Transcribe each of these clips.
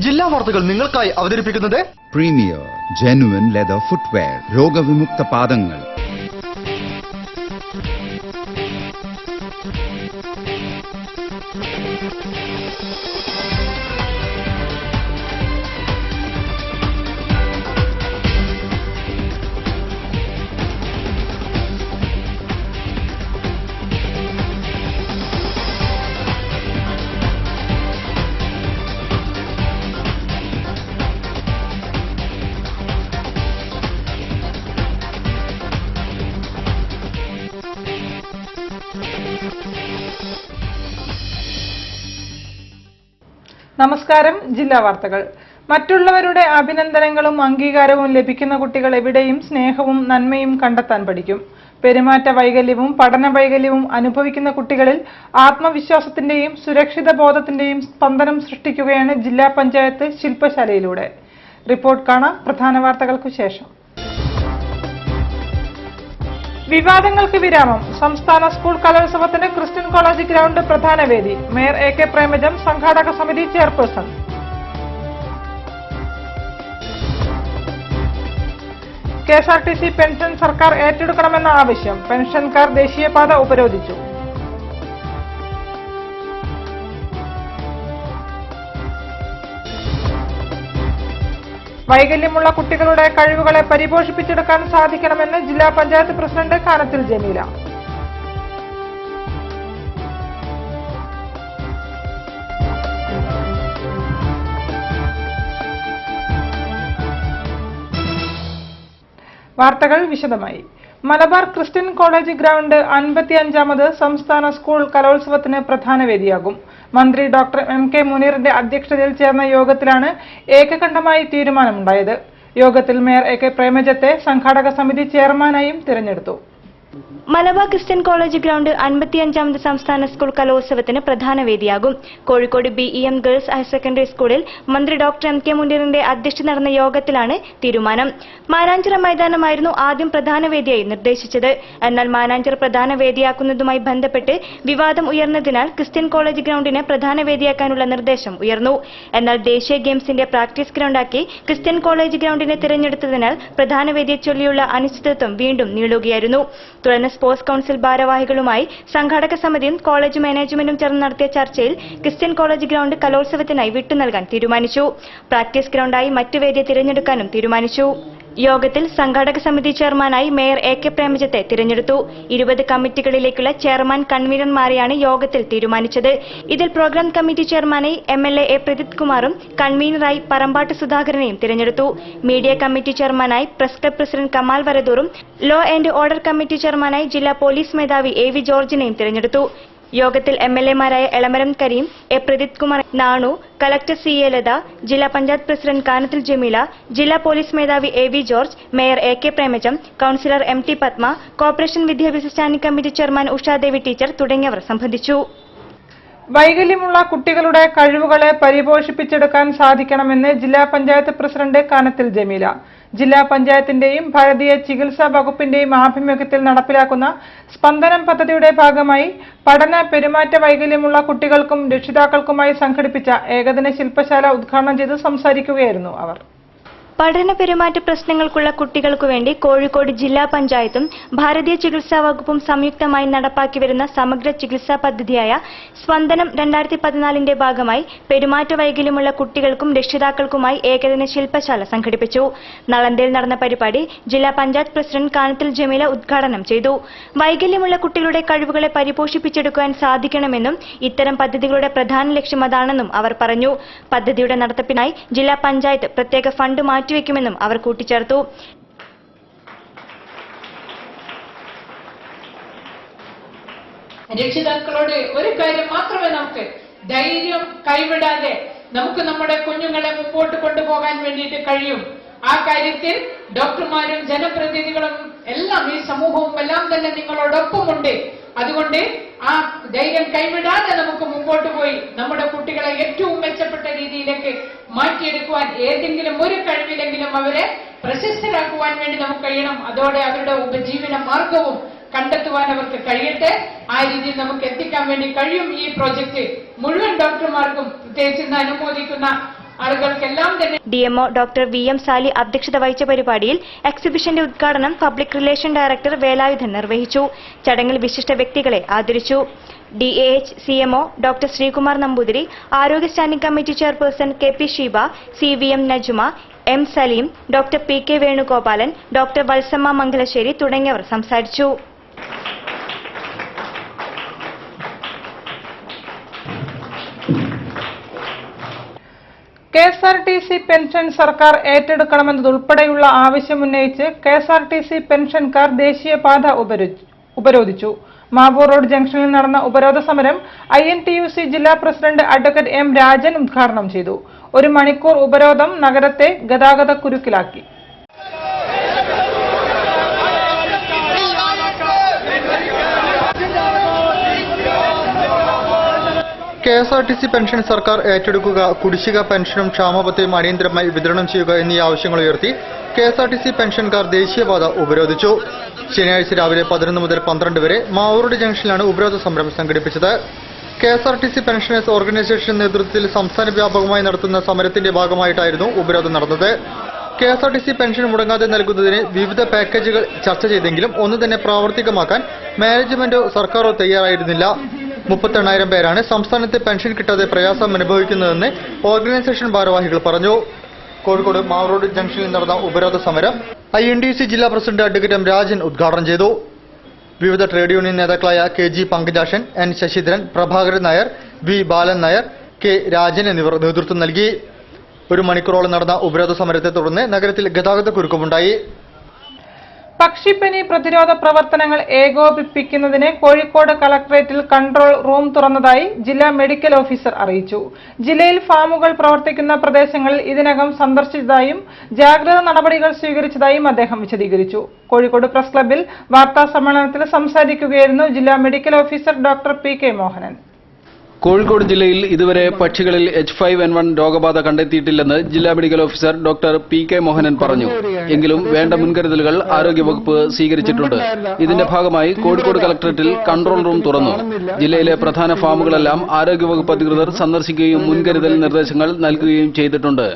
ജില്ലാ വാർത്തകൾ നിങ്ങൾക്കായി അവതരിപ്പിക്കുന്നത് പ്രീമിയർ ജെനുവിൻ ലെതർ ഫുട്വെയർ, രോഗവിമുക്ത പാദങ്ങൾ. നമസ്കാരം. ജില്ലാ വാർത്തകൾ. മറ്റുള്ളവരുടെ അഭിനന്ദനങ്ങളും അംഗീകാരവും ലഭിക്കുന്ന കുട്ടികൾ എവിടെയും സ്നേഹവും നന്മയും കണ്ടെത്താൻ പഠിക്കും. പെരുമാറ്റ വൈകല്യവും പഠന വൈകല്യവും അനുഭവിക്കുന്ന കുട്ടികളിൽ ആത്മവിശ്വാസത്തിന്റെയും സുരക്ഷിത ബോധത്തിന്റെയും സ്പന്ദനം സൃഷ്ടിക്കുകയാണ് ജില്ലാ പഞ്ചായത്ത് ശില്പശാലയിലൂടെ. റിപ്പോർട്ട് കാണാം പ്രധാന വാർത്തകൾക്കു ശേഷം. വിവാദങ്ങൾക്ക് വിരാമം. സംസ്ഥാന സ്കൂൾ കലോത്സവത്തിന് ക്രിസ്ത്യൻ കോളേജ് ഗ്രൗണ്ട് പ്രധാന വേദി. മേയർ AK പ്രേമജം സംഘാടക സമിതി ചെയർപേഴ്സൺ. KSRTC പെൻഷൻ സർക്കാർ ഏറ്റെടുക്കണമെന്ന ആവശ്യം. പെൻഷൻകാർ ദേശീയപാത ഉപരോധിച്ചു. വൈകല്യമുള്ള കുട്ടികളുടെ കഴിവുകളെ പരിപോഷിപ്പിച്ചെടുക്കാൻ സാധിക്കണമെന്ന് ജില്ലാ പഞ്ചായത്ത് പ്രസിഡന്റ് കാനത്തിൽ ജമീല. വാർത്തകൾ വിശദമായി. മലബാർ ക്രിസ്ത്യൻ കോളേജ് ഗ്രൗണ്ട് 55ാമത് സംസ്ഥാന സ്കൂൾ കലോത്സവത്തിന് പ്രധാന വേദിയാകും. മന്ത്രി ഡോക്ടർ MK മുനീറിന്റെ അധ്യക്ഷതയിൽ ചേർന്ന യോഗത്തിലാണ് ഏകകണ്ഠമായി തീരുമാനമുണ്ടായത്. യോഗത്തിൽ മേയർ AK പ്രേമജത്തെ സംഘാടക സമിതി ചെയർമാനായും തിരഞ്ഞെടുത്തു. മലബാർ ക്രിസ്ത്യൻ കോളേജ് ഗ്രൗണ്ട് 55ാമത് സംസ്ഥാന സ്കൂൾ കലോത്സവത്തിന് പ്രധാന വേദിയാകും. Kozhikode BEM girls higher secondary സ്കൂളിൽ മന്ത്രി ഡോക്ടർ MK മുനീറിന്റെ അധ്യക്ഷത നടന്ന യോഗത്തിലാണ് തീരുമാനം. മാനാഞ്ചിറ മൈതാനമായിരുന്നു ആദ്യം പ്രധാന വേദിയായി നിർദ്ദേശിച്ചത്. എന്നാൽ മാനാഞ്ചിറ പ്രധാന വേദിയാക്കുന്നതുമായി ബന്ധപ്പെട്ട് വിവാദം ഉയർന്നതിനാൽ ക്രിസ്ത്യൻ കോളേജ് ഗ്രൗണ്ടിനെ പ്രധാന വേദിയാക്കാനുള്ള നിർദ്ദേശം ഉയർന്നു. എന്നാൽ ദേശീയ ഗെയിംസിന്റെ പ്രാക്ടീസ് ഗ്രൗണ്ടാക്കി ക്രിസ്ത്യൻ കോളേജ് ഗ്രൗണ്ടിനെ തിരഞ്ഞെടുത്തതിനാൽ പ്രധാന വേദിയെ ചൊല്ലിയുള്ള അനിശ്ചിതത്വം വീണ്ടും നീളുകയായിരുന്നു. തുടർന്ന് സ്പോർട്സ് കൌൺസിൽ ഭാരവാഹികളുമായി സംഘാടക സമിതിയും കോളേജ് മാനേജ്മെന്റും ചേർന്ന് നടത്തിയ ചർച്ചയിൽ ക്രിസ്ത്യൻ കോളേജ് ഗ്രൗണ്ട് കലോത്സവത്തിനായി വിട്ടുനൽകാൻ തീരുമാനിച്ചു. പ്രാക്ടീസ് ഗ്രൗണ്ടായി മറ്റു വേദിയെ തിരഞ്ഞെടുക്കാനും തീരുമാനിച്ചു. യോഗത്തിൽ സംഘാടക സമിതി ചെയർമാനായി മേയർ AK പ്രേമജത്തെ തിരഞ്ഞെടുത്തു. 20 കമ്മിറ്റികളിലേക്കുള്ള ചെയർമാൻ കൺവീനർമാരെയാണ് യോഗത്തിൽ തീരുമാനിച്ചത്. ഇതിൽ പ്രോഗ്രാം കമ്മിറ്റി ചെയർമാനായി MLA A പ്രദീപ് കുമാറും കൺവീനറായി പറമ്പാട്ട് സുധാകരനെയും തിരഞ്ഞെടുത്തു. മീഡിയ കമ്മിറ്റി ചെയർമാനായി പ്രസ് ക്ലബ് പ്രസിഡന്റ് കമാൽ വരദൂറും ലോ ആൻഡ് ഓർഡർ കമ്മിറ്റി ചെയർമാനായി ജില്ലാ പോലീസ് മേധാവി AV ജോർജിനെയും തിരഞ്ഞെടുത്തു. യോഗത്തിൽ MLAമാരായ Elamaram Kareem, A Pradeep Kumar, Nanu, collector CA Latha, ജില്ലാ പഞ്ചായത്ത് പ്രസിഡന്റ് കാനത്തിൽ ജമീല, ജില്ലാ പോലീസ് മേധാവി AV George, mayor AK Premajam, councillor MT Padma, corporation വിദ്യാഭ്യാസ standing committee chairman Ushadevi teacher തുടങ്ങിയവർ സംബന്ധിച്ചു. വൈകല്യമുള്ള കുട്ടികളുടെ കഴിവുകളെ പരിപോഷിപ്പിച്ചെടുക്കാൻ സാധിക്കണമെന്ന് ജില്ലാ പഞ്ചായത്ത് പ്രസിഡന്റ് കാനത്തിൽ ജമീല. ജില്ലാ പഞ്ചായത്തിന്റെയും ഭാരതീയ ചികിത്സാ വകുപ്പിന്റെയും ആഭിമുഖ്യത്തിൽ നടപ്പിലാക്കുന്ന സ്പന്ദനം പദ്ധതിയുടെ ഭാഗമായി പഠന പെരുമാറ്റ വൈകല്യമുള്ള കുട്ടികൾക്കും രക്ഷിതാക്കൾക്കുമായി സംഘടിപ്പിച്ച ഏകദിന ശില്പശാല ഉദ്ഘാടനം ചെയ്ത് സംസാരിക്കുകയായിരുന്നു അവർ. പഠന പെരുമാറ്റ പ്രശ്നങ്ങൾക്കുള്ള കുട്ടികൾക്കു വേണ്ടി കോഴിക്കോട് ജില്ലാ പഞ്ചായത്തും ഭാരതീയ ചികിത്സാ വകുപ്പും സംയുക്തമായി നടപ്പാക്കി വരുന്ന സമഗ്ര ചികിത്സാ പദ്ധതിയായ സ്പന്ദനം 2014ന്റെ ഭാഗമായി പെരുമാറ്റ വൈകല്യമുള്ള കുട്ടികൾക്കും രക്ഷിതാക്കൾക്കുമായി ഏകദിന ശില്പശാല സംഘടിപ്പിച്ചു. നളന്തയിൽ നടന്ന പരിപാടി ജില്ലാ പഞ്ചായത്ത് പ്രസിഡന്റ് കാനത്തിൽ ജമീല ഉദ്ഘാടനം ചെയ്തു. വൈകല്യമുള്ള കുട്ടികളുടെ കഴിവുകളെ പരിപോഷിപ്പിച്ചെടുക്കാൻ സാധിക്കണമെന്നും ഇത്തരം പദ്ധതികളുടെ പ്രധാന ലക്ഷ്യം അതാണെന്നും അവർ പറഞ്ഞു. പദ്ധതിയുടെ നടത്തിപ്പിനായി ജില്ലാ പഞ്ചായത്ത് പ്രത്യേക ഫണ്ട് മാറ്റിവെക്കുമെന്നും അവർ കൂട്ടിച്ചേർത്തു. രക്ഷിതാക്കളോട് ഒരു കാര്യം മാത്രമേ നമുക്ക് ധൈര്യം കൈവിടാതെ നമുക്ക് നമ്മുടെ കുഞ്ഞുങ്ങളെ മുമ്പോട്ട് കൊണ്ടുപോകാൻ വേണ്ടിയിട്ട് കഴിയും. ആ കാര്യത്തിൽ ഡോക്ടർമാരും ജനപ്രതിനിധികളും എല്ലാം ഈ സമൂഹവും എല്ലാം തന്നെ നിങ്ങളോടൊപ്പമുണ്ട്. അതുകൊണ്ട് ആ ധൈര്യം കൈവിടാതെ നമുക്ക് മുമ്പോട്ട് പോയി നമ്മുടെ കുട്ടികളെ ഏറ്റവും മെച്ചപ്പെട്ട രീതിയിലേക്ക് മാറ്റിയെടുക്കുവാൻ ഏതെങ്കിലും ഒരു കഴിവിലെങ്കിലും അവരെ പ്രശസ്തരാക്കുവാൻ വേണ്ടി നമുക്ക് കഴിയണം. അതോടെ അവരുടെ ഉപജീവന മാർഗവും കണ്ടെത്തുവാൻ അവർക്ക് കഴിയട്ടെ. ആ രീതിയിൽ നമുക്ക് എത്തിക്കാൻ വേണ്ടി കഴിയും. ഈ പ്രോജക്റ്റ് മുഴുവൻ ഡോക്ടർമാർക്കും പ്രത്യേകിച്ച് ഇന്ന് അനുമോദിക്കുന്ന ആളുകൾക്കെല്ലാം തന്നെ DMO ഡോക്ടർ VM സാലി അധ്യക്ഷത വഹിച്ച പരിപാടിയിൽ എക്സിബിഷന്റെ ഉദ്ഘാടനം പബ്ലിക് റിലേഷൻ ഡയറക്ടർ വേലായുധൻ നിർവഹിച്ചു. ചടങ്ങിൽ വിശിഷ്ട വ്യക്തികളെ ആദരിച്ചു. DAH CMO doctor Sreekumar Namboothiri, ആരോഗ്യ standing committee chairperson KP Sheeba, CVM Najuma, M Saleem, doctor PK Venugopalan, doctor Valsamma Mangalassery തുടങ്ങിയവർ സംസാരിച്ചു. KSRTC പെൻഷൻ സർക്കാർ ഏറ്റെടുക്കണമെന്നതുൾപ്പെടെയുള്ള ആവശ്യമുന്നയിച്ച് KSRTC പെൻഷൻകാർ ദേശീയപാത ഉപരോധിച്ചു. മാവൂർ റോഡ് ജംഗ്ഷനിൽ നടന്ന ഉപരോധ സമരം INTUC ജില്ലാ പ്രസിഡന്റ് അഡ്വക്കേറ്റ് M രാജൻ ഉദ്ഘാടനം ചെയ്തു. 1 മണിക്കൂർ ഉപരോധം നഗരത്തെ ഗതാഗതക്കുരുക്കിലാക്കി. KSRTC പെൻഷൻ സർക്കാർ ഏറ്റെടുക്കുക, കുടിശ്ശിക പെൻഷനും ക്ഷാമബത്തയും അടിയന്തരമായി വിതരണം ചെയ്യുക എന്നീ ആവശ്യങ്ങൾ ഉയർത്തി KSRTC പെൻഷൻകാർ ദേശീയപാത ഉപരോധിച്ചു. ശനിയാഴ്ച രാവിലെ 11 മുതൽ 12 വരെ മാവൂർ ജംഗ്ഷനിലാണ് ഉപരോധ സമരം സംഘടിപ്പിച്ചത്. KSRTC പെൻഷനേഴ്സ് ഓർഗനൈസേഷൻ നേതൃത്വത്തിൽ സംസ്ഥാന വ്യാപകമായി നടത്തുന്ന സമരത്തിന്റെ ഭാഗമായിട്ടായിരുന്നു ഉപരോധം നടന്നത്. KSRTC പെൻഷൻ മുടങ്ങാതെ നൽകുന്നതിന് വിവിധ പാക്കേജുകൾ ചർച്ച ചെയ്തെങ്കിലും ഒന്നും തന്നെ പ്രാവർത്തികമാക്കാൻ മാനേജ്മെന്റോ സർക്കാരോ തയ്യാറായിരുന്നില്ല. 38,000 പേരാണ് സംസ്ഥാനത്ത് പെൻഷൻ കിട്ടാതെ പ്രയാസം അനുഭവിക്കുന്നതെന്ന് ഓർഗനൈസേഷൻ ഭാരവാഹികൾ പറഞ്ഞു. കോഴിക്കോട് മാവൂർ റോഡ് ജംഗ്ഷനിൽ നടന്ന ഉപരോധ സമരം INTUC ജില്ലാ പ്രസിഡന്റ് അഡ്വക്കേറ്റ് M രാജൻ ഉദ്ഘാടനം ചെയ്തു. വിവിധ ട്രേഡ് യൂണിയൻ നേതാക്കളായ KG Pankajakshan, N Sasidharan, Prabhakaran Nair, V ബാലൻ നായർ, K രാജൻ എന്നിവർ നേതൃത്വം നൽകി. 1 മണിക്കൂറോളം നടന്ന ഉപരോധ സമരത്തെ തുടർന്ന് നഗരത്തിൽ ഗതാഗതക്കുരുക്കമുണ്ടായി. പക്ഷിപ്പനി പ്രതിരോധ പ്രവർത്തനങ്ങൾ ഏകോപിപ്പിക്കുന്നതിന് കോഴിക്കോട് കളക്ടറേറ്റിൽ കൺട്രോൾ റൂം തുറന്നതായി ജില്ലാ മെഡിക്കൽ ഓഫീസർ അറിയിച്ചു. ജില്ലയിൽ ഫാമുകൾ പ്രവർത്തിക്കുന്ന പ്രദേശങ്ങളിൽ ഇതിനകം സന്ദർശിച്ചതായും ജാഗ്രതാ നടപടികൾ സ്വീകരിച്ചതായും അദ്ദേഹം വിശദീകരിച്ചു. കോഴിക്കോട് പ്രസ് ക്ലബ്ബിൽ വാർത്താ സമ്മേളനത്തിൽ സംസാരിക്കുകയായിരുന്നു ജില്ലാ medical officer doctor PK Mohanan. Kozhikode ജില്ലയിൽ ഇതുവരെ പക്ഷികളിൽ H5N1 രോഗബാധ കണ്ടെത്തിയിട്ടില്ലെന്ന് ജില്ലാ medical officer doctor PK Mohanan പറഞ്ഞു. എങ്കിലും വേണ്ട മുൻകരുതലുകൾ ആരോഗ്യവകുപ്പ് സ്വീകരിച്ചിട്ടുണ്ട്. ഇതിന്റെ ഭാഗമായി കോഴിക്കോട് കളക്ടറേറ്റിൽ കൺട്രോൾ റൂം തുറന്നു. ജില്ലയിലെ പ്രധാന ഫാമുകളെല്ലാം ആരോഗ്യവകുപ്പ് അധികൃതർ സന്ദർശിക്കുകയും മുൻകരുതൽ നിർദ്ദേശങ്ങൾ നൽകുകയും ചെയ്തിട്ടുണ്ട്.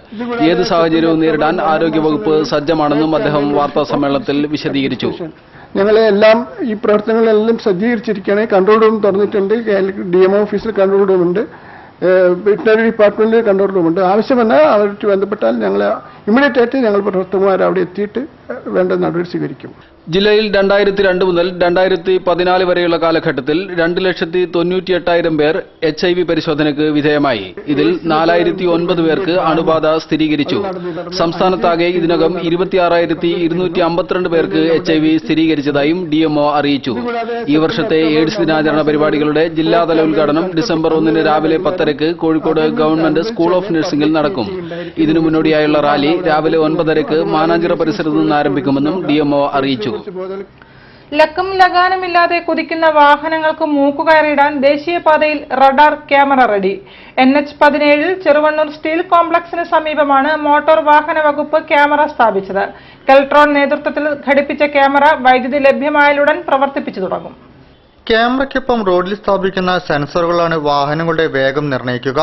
ഏത് സാഹചര്യവും നേരിടാൻ ആരോഗ്യവകുപ്പ് സജ്ജമാണെന്നും അദ്ദേഹം വാർത്താ സമ്മേളനത്തിൽ വിശദീകരിച്ചു. ഞങ്ങളെ എല്ലാം ഈ പ്രവർത്തനങ്ങളെല്ലാം സജ്ജീകരിച്ചിരിക്കുകയാണ്. കൺട്രോൾ റൂം തുറന്നിട്ടുണ്ട്. DMO ഓഫീസിൽ കൺട്രോൾ റൂമുണ്ട്, വെറ്ററിനറി ഡിപ്പാർട്ട്മെന്റിൽ കൺട്രോൾ റൂമുണ്ട്. ആവശ്യം വന്നാൽ അവർക്ക് ബന്ധപ്പെട്ടാൽ ഞങ്ങൾ ഇമ്മീഡിയറ്റ് ആയിട്ട് ഞങ്ങൾ പ്രവർത്തകന്മാർ അവിടെ എത്തിയിട്ട് വേണ്ട നടപടി സ്വീകരിക്കും. ജില്ലയിൽ 2002 മുതൽ 2014 വരെയുള്ള കാലഘട്ടത്തിൽ 2,98,000 പേർ HIV പരിശോധനയ്ക്ക് വിധേയമായി. ഇതിൽ 4,009 പേർക്ക് അണുബാധ സ്ഥിരീകരിച്ചു. സംസ്ഥാനത്താകെ ഇതിനകം 26,252 പേർക്ക് HIV സ്ഥിരീകരിച്ചതായും DMO അറിയിച്ചു. ഈ വർഷത്തെ എയ്ഡ്സ് ദിനാചരണ പരിപാടികളുടെ ജില്ലാതല ഉദ്ഘാടനം ഡിസംബർ 1 രാവിലെ 10:30 കോഴിക്കോട് ഗവൺമെന്റ് സ്കൂൾ ഓഫ് നഴ്സിംഗിൽ നടക്കും. ഇതിനു മുന്നോടിയായുള്ള റാലി രാവിലെ 9:30 മാനാഞ്ചിറ പരിസരത്ത് നിന്ന് ആരംഭിക്കുമെന്നും DMO അറിയിച്ചു. ലക്കും ലഗാനുമില്ലാതെ കുതിക്കുന്ന വാഹനങ്ങൾക്ക് മൂക്കുകയറിയിടാൻ ദേശീയപാതയിൽ radar camera ready. NH17 Cheruvannur steel കോംപ്ലക്സിന് സമീപമാണ് മോട്ടോർ വാഹന വകുപ്പ് ക്യാമറ സ്ഥാപിച്ചത്. കെൽട്രോൺ നേതൃത്വത്തിൽ ഘടിപ്പിച്ച ക്യാമറ വൈദ്യുതി ലഭ്യമായാലുടൻ പ്രവർത്തിപ്പിച്ചു തുടങ്ങും. ക്യാമറയ്ക്കൊപ്പം റോഡിൽ സ്ഥാപിക്കുന്ന സെൻസറുകളാണ് വാഹനങ്ങളുടെ വേഗം നിർണ്ണയിക്കുക.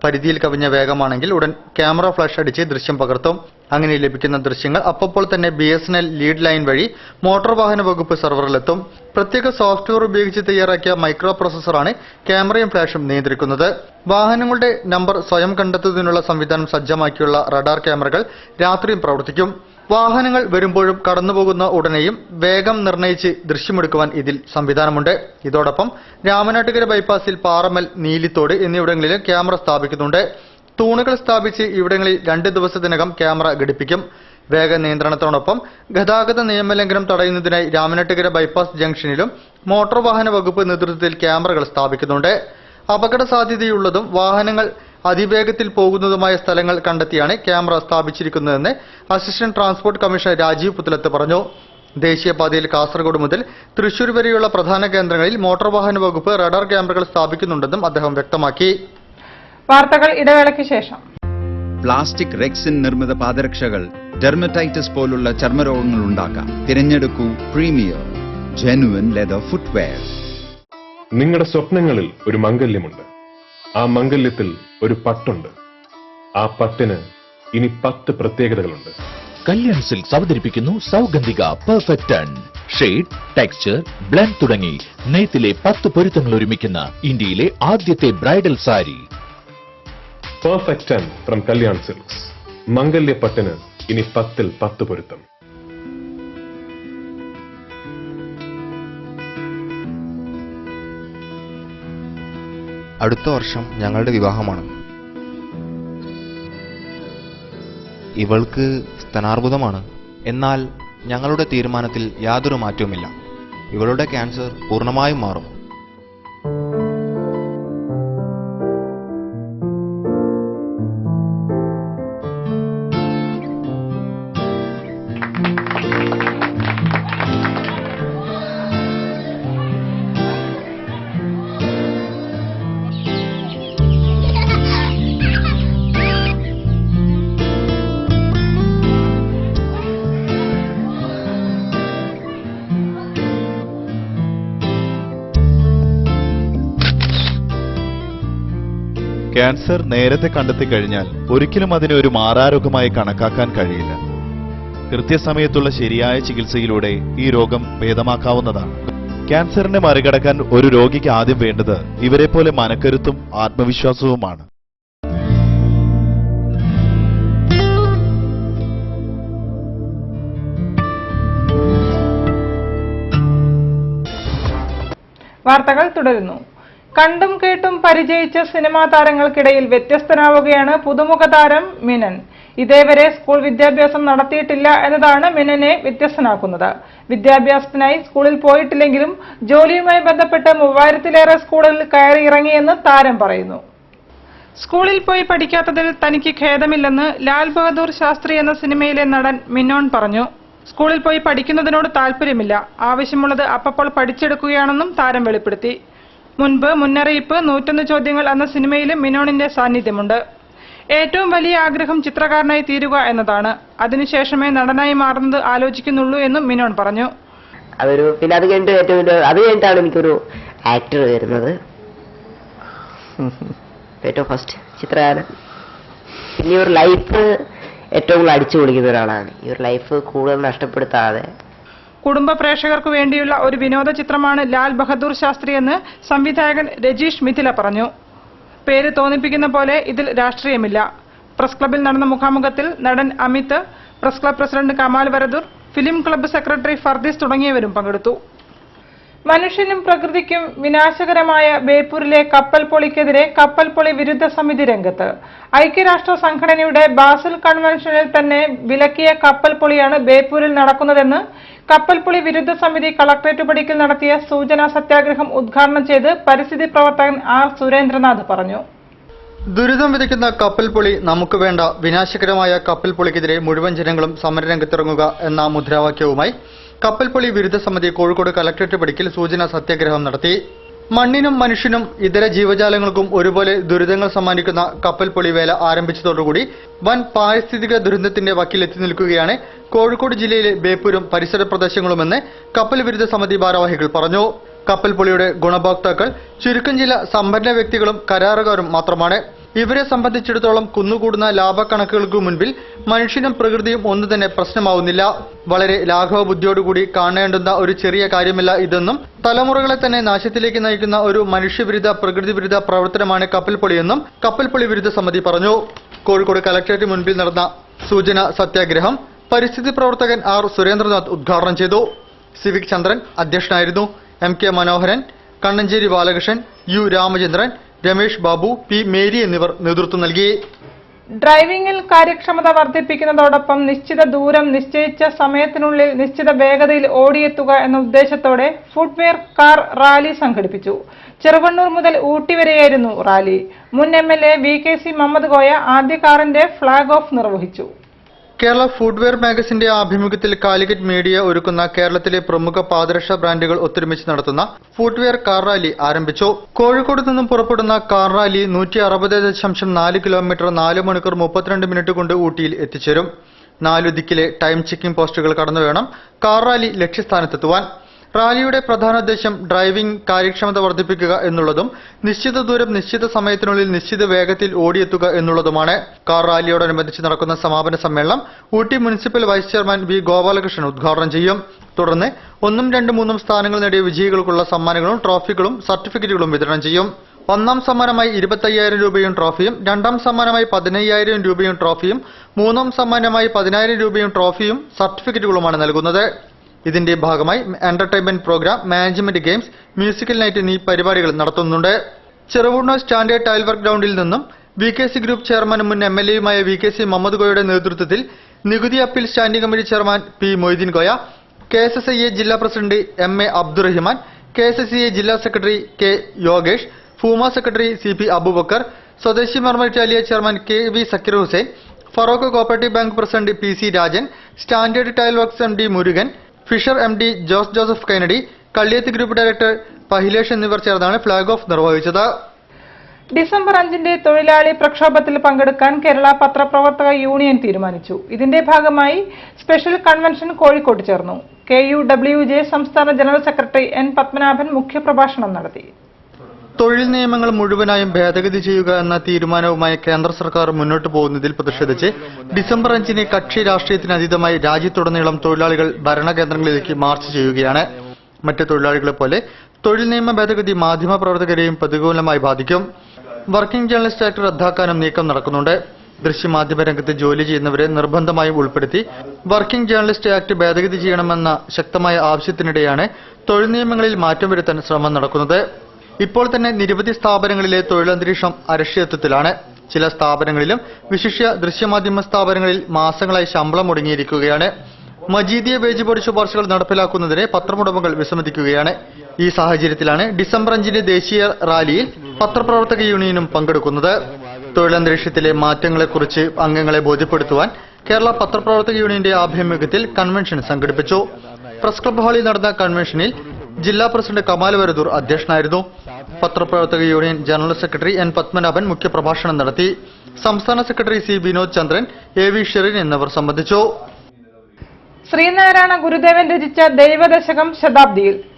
പരിധിയിൽ കവിഞ്ഞ വേഗമാണെങ്കിൽ ഉടൻ ക്യാമറ ഫ്ലാഷ് അടിച്ച് ദൃശ്യം പകർത്തും. അങ്ങനെ ലഭിക്കുന്ന ദൃശ്യങ്ങൾ അപ്പോൾ തന്നെ BSNL ലീഡ് ലൈൻ വഴി മോട്ടോർ വാഹന വകുപ്പ് സെർവറിലെത്തും. പ്രത്യേക സോഫ്റ്റ്വെയർ ഉപയോഗിച്ച് തയ്യാറാക്കിയ മൈക്രോ പ്രോസസറാണ് ക്യാമറയും ഫ്ലാഷും നിയന്ത്രിക്കുന്നത്. വാഹനങ്ങളുടെ നമ്പർ സ്വയം കണ്ടെത്തുന്നതിനുള്ള സംവിധാനം സജ്ജമാക്കിയുള്ള റഡാർ ക്യാമറകൾ രാത്രിയും പ്രവർത്തിക്കും. വാഹനങ്ങൾ വരുമ്പോഴും കടന്നുപോകുന്ന ഉടനെയും വേഗം നിർണ്ണയിച്ച് ദൃശ്യമെടുക്കുവാൻ ഇതിൽ സംവിധാനമുണ്ട്. ഇതോടൊപ്പം രാമനാട്ടുകര ബൈപ്പാസിൽ പാറമൽ, നീലിത്തോട് എന്നിവിടങ്ങളിലും ക്യാമറ സ്ഥാപിക്കുന്നുണ്ട്. തൂണുകൾ സ്ഥാപിച്ച് ഇവിടങ്ങളിൽ 2 ദിവസത്തിനകം ക്യാമറ ഘടിപ്പിക്കും. വേഗ നിയന്ത്രണത്തോടൊപ്പം ഗതാഗത നിയമലംഘനം തടയുന്നതിനായി രാമനാട്ടുകര ബൈപ്പാസ് ജംഗ്ഷനിലും മോട്ടോർ വാഹന വകുപ്പ് നേതൃത്വത്തിൽ ക്യാമറകൾ സ്ഥാപിക്കുന്നുണ്ട്. അപകട സാധ്യതയുള്ളതും വാഹനങ്ങൾ അതിവേഗത്തിൽ പോകുന്നതുമായ സ്ഥലങ്ങൾ കണ്ടെത്തിയാണ് ക്യാമറ സ്ഥാപിച്ചിരിക്കുന്നതെന്ന് assistant transport commissioner Rajeev Puthalath പറഞ്ഞു. ദേശീയപാതയിൽ കാസർഗോഡ് മുതൽ തൃശൂർ വരെയുള്ള പ്രധാന കേന്ദ്രങ്ങളിൽ മോട്ടോർ വാഹന വകുപ്പ് റഡാർ ക്യാമറകൾ സ്ഥാപിക്കുന്നുണ്ടെന്നും അദ്ദേഹം വ്യക്തമാക്കി. വാർത്തകൾ ഇടവേളയ്ക്ക് ശേഷം. പ്ലാസ്റ്റിക് റെക്സിൻ നിർമ്മിത പാദരക്ഷകൾ ഡെർമറ്റൈറ്റിസ് പോലുള്ള ചർമ്മരോഗങ്ങൾ ഉണ്ടാക്കാം. തിരഞ്ഞെടുക്കൂ പ്രീമിയർ ജെനുവിൻ ലെതർ ഫുട്വെയർ. നിങ്ങളുടെ സ്വപ്നങ്ങളിൽ ഒരു മംഗല്യമുണ്ട്. ആ മംഗല്യത്തിൽ ഒരു പട്ടുണ്ട്. ആ പട്ടിന് ഇനി 10 പ്രത്യേകതകളുണ്ട്. കല്യാൺ സിൽക്സ് അവതരിപ്പിക്കുന്നു Saugandhika perfect ten. Shade, texture, blend തുടങ്ങി നെയ്ത്തിലെ 10 പൊരുത്തങ്ങൾ ഒരുമിക്കുന്ന ഇന്ത്യയിലെ ആദ്യത്തെ bridal sari. Perfect ten from Kalyan silks. മംഗല്യ പട്ടിന് ഇനി 10ൽ 10 പൊരുത്തം. അടുത്ത വർഷം ഞങ്ങളുടെ വിവാഹമാണ്. ഇവൾക്ക് സ്തനാർബുദമാണ്. എന്നാൽ ഞങ്ങളുടെ തീരുമാനത്തിൽ യാതൊരു മാറ്റവുമില്ല. ഇവളുടെ ക്യാൻസർ പൂർണ്ണമായും മാറും. ക്യാൻസർ നേരത്തെ കണ്ടെത്തി കഴിഞ്ഞാൽ ഒരിക്കലും അതിനെ ഒരു മാറാരോഗമായി കണക്കാക്കാൻ കഴിയില്ല. കൃത്യസമയത്തുള്ള ശരിയായ ചികിത്സയിലൂടെ ഈ രോഗം ഭേദമാക്കാവുന്നതാണ്. ക്യാൻസറിനെ മറികടക്കാൻ ഒരു രോഗിക്ക് ആദ്യം വേണ്ടത് ഇവരെപ്പോലെ മനക്കരുത്തും ആത്മവിശ്വാസവുമാണ്. വാർത്തകൾ തുടരുന്നു. കണ്ടും കേട്ടും പരിചയിച്ച സിനിമാ താരങ്ങൾക്കിടയിൽ വ്യത്യസ്തനാവുകയാണ് പുതുമുഖ താരം മിനൻ. ഇതേവരെ സ്കൂൾ വിദ്യാഭ്യാസം നടത്തിയിട്ടില്ല എന്നതാണ് മിനനെ വ്യത്യസ്തനാക്കുന്നത്. വിദ്യാഭ്യാസത്തിനായി സ്കൂളിൽ പോയിട്ടില്ലെങ്കിലും ജോലിയുമായി ബന്ധപ്പെട്ട് 3000-ലേറെ സ്കൂളുകളിൽ കയറി ഇറങ്ങിയെന്ന് താരം പറയുന്നു. സ്കൂളിൽ പോയി പഠിക്കാത്തതിൽ തനിക്ക് ഖേദമില്ലെന്ന് ലാൽ ബഹദൂർ ശാസ്ത്രി എന്ന സിനിമയിലെ നടൻ മിനോൻ പറഞ്ഞു. സ്കൂളിൽ പോയി പഠിക്കുന്നതിനോട് താല്പര്യമില്ല, ആവശ്യമുള്ളത് അപ്പോൾ പഠിച്ചെടുക്കുകയാണെന്നും താരം വെളിപ്പെടുത്തി. മുൻപ് മുന്നറിയിപ്പ്, 101 ചോദ്യങ്ങൾ എന്ന സിനിമയിലും മിനോണിന്റെ സാന്നിധ്യമുണ്ട്. ഏറ്റവും വലിയ ആഗ്രഹം ചിത്രകാരനായി തീരുക എന്നതാണ്. അതിനുശേഷമേ നടനായി മാറുന്നത് ആലോചിക്കുന്നുള്ളൂ എന്നും മിനോൺ പറഞ്ഞു. പിന്നെ അത് കഴിഞ്ഞിട്ടാണ് എനിക്കൊരു ആക്ടർ വരുന്നത്. ഏറ്റവും ഫസ്റ്റ് ചിത്രകാരൻ. പിന്നെ ഈ ഒരു ലൈഫ് ഏറ്റവും കൂടുതൽ അടിച്ചു പൊളിക്കുന്ന ഒരാളാണ്. ഈ ഒരു ലൈഫ് കൂടുതൽ നഷ്ടപ്പെടുത്താതെ. കുടുംബ പ്രേക്ഷകർക്ക് വേണ്ടിയുള്ള ഒരു വിനോദ ചിത്രമാണ് ലാൽ ബഹദൂർ ശാസ്ത്രി എന്ന് സംവിധായകൻ രജീഷ് മിഥില പറഞ്ഞു. പേര് തോന്നിപ്പിക്കുന്ന പോലെ ഇതിൽ രാഷ്ട്രീയമില്ല. പ്രസ് ക്ലബിൽ നടന്ന മുഖാമുഖത്തിൽ നടൻ Amit, press club president Kamal Varadoor, film club secretary Fardees തുടങ്ങിയവരും പങ്കെടുത്തു. മനുഷ്യനും പ്രകൃതിക്കും വിനാശകരമായ ബേപ്പൂരിലെ കപ്പൽ പൊളിക്കെതിരെ കപ്പൽ പൊളി വിരുദ്ധ സമിതി രംഗത്ത്. ഐക്യരാഷ്ട്ര സംഘടനയുടെ ബാസിൽ കൺവെൻഷനിൽ തന്നെ വിലക്കിയ കപ്പൽ പൊളിയാണ് ബേപ്പൂരിൽ നടക്കുന്നതെന്ന് കപ്പൽ പൊളി വിരുദ്ധ സമിതി കളക്ടറേറ്റ് പടിക്കൽ നടത്തിയ സൂചനാ സത്യാഗ്രഹം ഉദ്ഘാടനം ചെയ്ത് പരിസ്ഥിതി പ്രവർത്തകൻ ആർ സുരേന്ദ്രനാഥ് പറഞ്ഞു. ദുരിതം വിതയ്ക്കുന്ന കപ്പൽ പൊളി നമുക്ക് വേണ്ട, വിനാശകരമായ കപ്പൽ പൊളിക്കെതിരെ മുഴുവൻ ജനങ്ങളും സമരരംഗത്തിറങ്ങുക എന്ന മുദ്രാവാക്യവുമായി കപ്പൽ പൊളി വിരുദ്ധ സമിതി കോഴിക്കോട് കളക്ടറേറ്റ് പടിക്കൽ സൂചനാ സത്യാഗ്രഹം നടത്തി. മണ്ണിനും മനുഷ്യനും ഇതര ജീവജാലങ്ങൾക്കും ഒരുപോലെ ദുരിതങ്ങൾ സമ്മാനിക്കുന്ന കപ്പൽ പൊളി വേല ആരംഭിച്ചതോടുകൂടി വൻ പാരിസ്ഥിതിക ദുരന്തത്തിന്റെ വക്കിലെത്തി നിൽക്കുകയാണ് കോഴിക്കോട് ജില്ലയിലെ ബേപ്പൂരും പരിസര പ്രദേശങ്ങളുമെന്ന് കപ്പൽ വിരുദ്ധ സമിതി ഭാരവാഹികൾ പറഞ്ഞു. കപ്പൽ പൊളിയുടെ ഗുണഭോക്താക്കൾ ചുരുക്കം ചില സമ്പന്ന വ്യക്തികളും കരാറുകാരും മാത്രമാണ്. ഇവരെ സംബന്ധിച്ചിടത്തോളം കുന്നുകൂടുന്ന ലാഭക്കണക്കുകൾക്ക് മുൻപിൽ മനുഷ്യനും പ്രകൃതിയും ഒന്നു തന്നെ പ്രശ്നമാവുന്നില്ല. വളരെ ലാഘവ ബുദ്ധിയോടുകൂടി കാണേണ്ടുന്ന ഒരു ചെറിയ കാര്യമല്ല ഇതെന്നും തലമുറകളെ തന്നെ നാശത്തിലേക്ക് നയിക്കുന്ന ഒരു മനുഷ്യവിരുദ്ധ പ്രകൃതി വിരുദ്ധ പ്രവർത്തനമാണ് കപ്പൽ പൊളിയെന്നും കപ്പൽ പൊളി വിരുദ്ധ സമിതി പറഞ്ഞു. കോഴിക്കോട് കലക്ടറേറ്റ് മുൻപിൽ നടന്ന സൂചന സത്യാഗ്രഹം പരിസ്ഥിതി പ്രവർത്തകൻ ആർ സുരേന്ദ്രനാഥ് ഉദ്ഘാടനം ചെയ്തു. സിവിക് ചന്ദ്രൻ അധ്യക്ഷനായിരുന്നു. MK Manoharan, Kannancheri Balakrishnan, U Ramachandran, Ramesh Babu, P Mary എന്നിവർ നേതൃത്വം നൽകി. ഡ്രൈവിംഗിൽ കാര്യക്ഷമത വർദ്ധിപ്പിക്കുന്നതോടൊപ്പം നിശ്ചിത ദൂരം നിശ്ചയിച്ച സമയത്തിനുള്ളിൽ നിശ്ചിത വേഗതയിൽ ഓടിയെത്തുക എന്ന ഉദ്ദേശത്തോടെ ഫുട്വെയർ കാർ റാലി സംഘടിപ്പിച്ചു. ചെറുവണ്ണൂർ മുതൽ ഊട്ടി വരെയായിരുന്നു റാലി. മുൻ MLA VKC മുഹമ്മദ് കോയ ആദ്യ കാറിന്റെ ഫ്ളാഗ് ഓഫ് നിർവഹിച്ചു. കേരള ഫുഡ്വെയർ മാഗസിന്റെ ആഭിമുഖ്യത്തിൽ കാലിക്കറ്റ് മീഡിയ ഒരുക്കുന്ന കേരളത്തിലെ പ്രമുഖ പാദരക്ഷ ബ്രാൻഡുകൾ ഒത്തൊരുമിച്ച് നടത്തുന്ന ഫുഡ്വെയർ കാർ റാലി ആരംഭിച്ചു. കോഴിക്കോട് നിന്നും പുറപ്പെടുന്ന കാർ റാലി 160.4 കിലോമീറ്റർ 4 മണിക്കൂർ 32 മിനിറ്റ് കൊണ്ട് ഊട്ടിയിൽ എത്തിച്ചേരും. 4 ദിക്കിലെ ടൈം ചെക്കിംഗ് പോസ്റ്റുകൾ കടന്നു വേണം കാർ റാലി ലക്ഷ്യസ്ഥാനത്തെത്തുവാൻ. റാലിയുടെ പ്രധാന ഉദ്ദേശം ഡ്രൈവിംഗ് കാര്യക്ഷമത വർദ്ധിപ്പിക്കുക എന്നുള്ളതും നിശ്ചിത ദൂരം നിശ്ചിത സമയത്തിനുള്ളിൽ നിശ്ചിത വേഗത്തിൽ ഓടിയെത്തുക എന്നുള്ളതുമാണ്. കാർ റാലിയോടനുബന്ധിച്ച് നടക്കുന്ന സമാപന സമ്മേളനം Ooty municipal vice chairman V Gopalakrishnan ഉദ്ഘാടനം ചെയ്യും. തുടർന്ന് 1, 2, 3 സ്ഥാനങ്ങൾ നേടിയ വിജയികൾക്കുള്ള സമ്മാനങ്ങളും ട്രോഫികളും സർട്ടിഫിക്കറ്റുകളും വിതരണം ചെയ്യും. ഒന്നാം സമ്മാനമായി 25,000 രൂപയും ട്രോഫിയും, രണ്ടാം സമ്മാനമായി 15,000 രൂപയും ട്രോഫിയും, മൂന്നാം സമ്മാനമായി 10,000 രൂപയും ട്രോഫിയും സർട്ടിഫിക്കറ്റുകളുമാണ് നൽകുന്നത്. ഇതിന്റെ ഭാഗമായി entertainment programme, management games, musical night എന്നീ പരിപാടികൾ നടത്തുന്നുണ്ട്. ചെറുപുഴ സ്റ്റാൻഡേർഡ് ടൈൽ വർക്ക് ഗ്രൗണ്ടിൽ നിന്നും VKC ഗ്രൂപ്പ് ചെയർമാനും മുൻ MLAയുമായ VKC മുഹമ്മദ് കോയയുടെ നേതൃത്വത്തിൽ നികുതി appeal standing committee chairman P Moideen Koya, KSSIA ജില്ലാ പ്രസിഡന്റ് MA അബ്ദുറഹിമാൻ, KSSIA ജില്ലാ secretary K Yogesh, Fuma secretary CP Aboobacker, സ്വദേശി മർമറ്റാലിയ chairman KV Sakkir Hussain, Feroke cooperative bank president PC Rajan, standard tile works MD Murugan, Fisher MD Joseph Kainady, Kalliyath group director Pahilesh എന്നിവർ ചേർന്നാണ് ഫ്ളാഗ് ഓഫ് നിർവഹിച്ചത്. ഡിസംബർ 5 തൊഴിലാളി പ്രക്ഷോഭത്തിൽ പങ്കെടുക്കാൻ കേരള പത്രപ്രവർത്തക യൂണിയൻ തീരുമാനിച്ചു. ഇതിന്റെ ഭാഗമായി സ്പെഷ്യൽ കൺവെൻഷൻ കോഴിക്കോട്ട് ചേർന്നു. KUWJ സംസ്ഥാന ജനറൽ സെക്രട്ടറി N പത്മനാഭൻ മുഖ്യപ്രഭാഷണം നടത്തി. തൊഴിൽ നിയമങ്ങൾ മുഴുവനായും ഭേദഗതി ചെയ്യുക എന്ന തീരുമാനവുമായി കേന്ദ്ര സർക്കാർ മുന്നോട്ടു പോകുന്നതിൽ പ്രതിഷേധിച്ച് ഡിസംബർ 5 കക്ഷി രാഷ്ട്രീയത്തിനതീതമായി രാജ്യത്തുടനീളം തൊഴിലാളികൾ ഭരണകേന്ദ്രങ്ങളിലേക്ക് മാർച്ച് ചെയ്യുകയാണ്. മറ്റ് തൊഴിലാളികളെ പോലെ തൊഴിൽ നിയമ ഭേദഗതി മാധ്യമപ്രവർത്തകരെയും പ്രതികൂലമായി ബാധിക്കും. വർക്കിംഗ് ജേർണലിസ്റ്റ് ആക്ട് റദ്ദാക്കാനും നീക്കം നടക്കുന്നുണ്ട്. ദൃശ്യമാധ്യമ രംഗത്ത് ജോലി ചെയ്യുന്നവരെ നിർബന്ധമായും ഉൾപ്പെടുത്തി വർക്കിംഗ് ജേർണലിസ്റ്റ് ആക്ട് ഭേദഗതി ചെയ്യണമെന്ന ശക്തമായ ആവശ്യത്തിനിടെയാണ് തൊഴിൽ നിയമങ്ങളിൽ മാറ്റം വരുത്താൻ ശ്രമം നടക്കുന്നത്. ഇപ്പോൾ തന്നെ നിരവധി സ്ഥാപനങ്ങളിലെ തൊഴിലന്തരീക്ഷം അരക്ഷിതത്വത്തിലാണ്. ചില സ്ഥാപനങ്ങളിലും വിശിഷ്യ ദൃശ്യമാധ്യമ സ്ഥാപനങ്ങളിൽ മാസങ്ങളായി ശമ്പളം മുടങ്ങിയിരിക്കുകയാണ്. മജീദിയ വേജ് ബോർഡ് ശുപാർശകൾ നടപ്പിലാക്കുന്നതിന് പത്രമുടമകൾ വിസമ്മതിക്കുകയാണ്. ഈ സാഹചര്യത്തിലാണ് ഡിസംബർ 5 ദേശീയ റാലിയിൽ പത്രപ്രവർത്തക യൂണിയനും പങ്കെടുക്കുന്നത്. തൊഴിലന്തരീക്ഷത്തിലെ മാറ്റങ്ങളെക്കുറിച്ച് അംഗങ്ങളെ ബോധ്യപ്പെടുത്തുവാൻ കേരള പത്രപ്രവർത്തക യൂണിയന്റെ ആഭിമുഖ്യത്തിൽ കൺവെൻഷൻ സംഘടിപ്പിച്ചു. പ്രസ് ക്ലബ് ഹാളിൽ നടന്ന കൺവെൻഷനിൽ ജില്ലാ പ്രസിഡന്റ് കമാൽ വരദൂർ അധ്യക്ഷനായിരുന്നു. പത്രപ്രവർത്തക union general secretary N Padmanabhan മുഖ്യപ്രഭാഷണം നടത്തി. സംസ്ഥാന സെക്രട്ടറി C വിനോദ് ചന്ദ്രൻ, AV ഷെറിൻ എന്നിവർ സംബന്ധിച്ചു. ശ്രീനാരായണ ഗുരുദേവൻ രചിച്ച ദൈവദശകം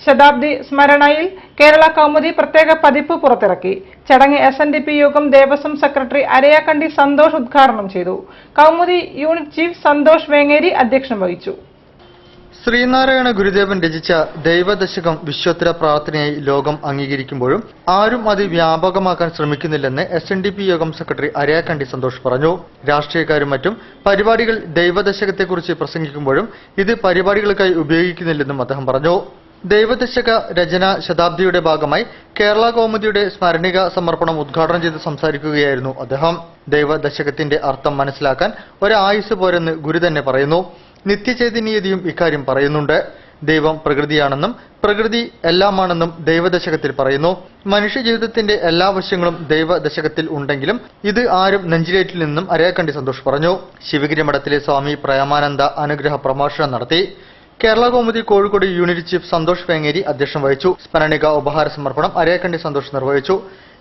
ശതാബ്ദി സ്മരണയിൽ കേരള കൗമുദി പ്രത്യേക പതിപ്പ് പുറത്തിറക്കി. ചടങ്ങ് SNDP യോഗം ദേവസ്വം സെക്രട്ടറി അരയാക്കണ്ടി സന്തോഷ് ഉദ്ഘാടനം ചെയ്തു. കൗമുദി യൂണിറ്റ് ചീഫ് സന്തോഷ് വേങ്ങേരി അധ്യക്ഷം വഹിച്ചു. ശ്രീനാരായണ ഗുരുദേവൻ രചിച്ച ദൈവദശകം വിശ്വോത്തര പ്രാർത്ഥനയായി ലോകം അംഗീകരിക്കുമ്പോഴും ആരും അത് വ്യാപകമാക്കാൻ ശ്രമിക്കുന്നില്ലെന്ന് SNDP യോഗം സെക്രട്ടറി അരയാക്കണ്ടി സന്തോഷ് പറഞ്ഞു. രാഷ്ട്രീയക്കാരും മറ്റും പരിപാടികൾ ദൈവദശകത്തെക്കുറിച്ച് പ്രസംഗിക്കുമ്പോഴും ഇത് പരിപാടികൾക്കായി ഉപയോഗിക്കുന്നില്ലെന്നും അദ്ദേഹം പറഞ്ഞു. ദൈവദശക രചന ശതാബ്ദിയുടെ ഭാഗമായി കേരള കൗമുദിയുടെ സ്മരണിക സമർപ്പണം ഉദ്ഘാടനം ചെയ്ത് സംസാരിക്കുകയായിരുന്നു അദ്ദേഹം. ദൈവദശകത്തിന്റെ അർത്ഥം മനസ്സിലാക്കാൻ ഒരായുസ് പോരെന്ന് ഗുരു തന്നെ പറയുന്നു. നിത്യചൈതന്യതയും ഇക്കാര്യം പറയുന്നുണ്ട്. ദൈവം പ്രകൃതിയാണെന്നും പ്രകൃതി എല്ലാമാണെന്നും ദൈവദശകത്തിൽ പറയുന്നു. മനുഷ്യജീവിതത്തിന്റെ എല്ലാ വശങ്ങളും ദൈവദശകത്തിൽ ഉണ്ടെങ്കിലും ഇത് ആരും നെഞ്ചിലേറ്റില്ലെന്നും അരയാക്കണ്ടി സന്തോഷ് പറഞ്ഞു. ശിവഗിരി മഠത്തിലെ സ്വാമി പ്രേമാനന്ദ അനുഗ്രഹ പ്രഭാഷണം നടത്തി. കേരള കൗമുദി കോഴിക്കോട് യൂണിറ്റ് ചീഫ് സന്തോഷ് വേങ്ങേരി അധ്യക്ഷം വഹിച്ചു. സ്മരണിക ഉപഹാര സമർപ്പണം അരയാക്കണ്ടി സന്തോഷ് നിർവഹിച്ചു.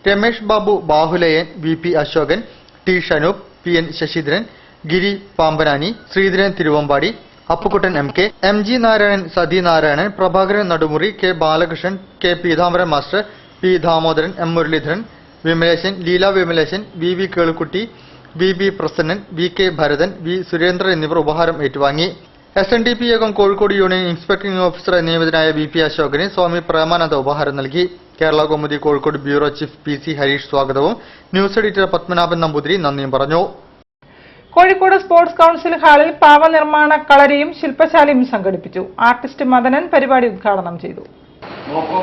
Ramesh Babu Bahulayan, VP Ashokan, T Shanoop, PN Sasidharan, Giri Pambanani, Sreedharan Thiruvambady, Appukuttan MK, MG Narayanan, Sathi Narayanan, Prabhakaran Nadumuri, K Balakrishnan, K Peethambaran master, P Damodaran, M Muraleedharan, Vimaleshan, Leela Vimaleshan, VV Kelukutty, VB Prasannan, VK Bharathan, V Surendran എന്നിവർ ഉപഹാരം ഏറ്റുവാങ്ങി. SNDP യോഗം Kozhikode union inspecting officer നിയമിതനായ VP അശോകന് സ്വാമി പ്രേമാനന്ദ ഉപഹാരം നൽകി. Kerala Kaumudi Kozhikode bureau chief PC Harish സ്വാഗതവും ന്യൂസ് എഡിറ്റർ പത്മനാഭൻ നമ്പൂതിരി നന്ദിയും പറഞ്ഞു. കോഴിക്കോട് സ്പോർട്സ് കൌൺസിൽ ഹാളിൽ പാവനിർമ്മാണ കളരിയും ശില്പശാലയും സംഘടിപ്പിച്ചു. ആർട്ടിസ്റ്റ് മദനൻ പരിപാടി ഉദ്ഘാടനം ചെയ്തു. നോക്കൂ,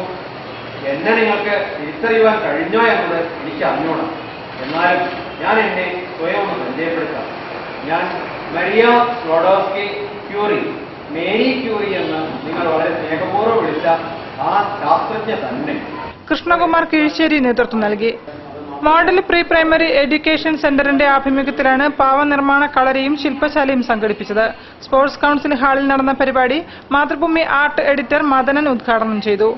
എന്നെ നിങ്ങൾക്ക് തിരിച്ചറിയുവാൻ കഴിഞ്ഞോ എന്നത് എനിക്ക് അറിഞ്ഞോണം. എന്നാലും ഞാൻ എന്നെ സ്വയം ഒന്ന് പരിചയപ്പെടുത്താം. ഞാൻ മരിയ സ്ലോഡോസ്കി ക്യൂറി, മേരി ക്യൂറി എന്ന് നിങ്ങൾ വളരെ സ്നേഹപൂർവ്വം വിളിച്ച ആ ശാസ്ത്രജ്ഞ തന്നെ. കൃഷ്ണകുമാർ കീഴ്ശ്ശേരി നേതൃത്വം നൽകി. മോഡൽ പ്രീ പ്രൈമറി എഡ്യൂക്കേഷൻ സെന്ററിന്റെ ആഭിമുഖ്യത്തിലാണ് പാവനിർമ്മാണ കളരിയും ശില്പശാലയും സംഘടിപ്പിച്ചത്. സ്പോർട്സ് കൌൺസിൽ ഹാളിൽ നടന്ന പരിപാടി മാതൃഭൂമി ആർട്ട് എഡിറ്റർ മദനൻ ഉദ്ഘാടനം ചെയ്തു.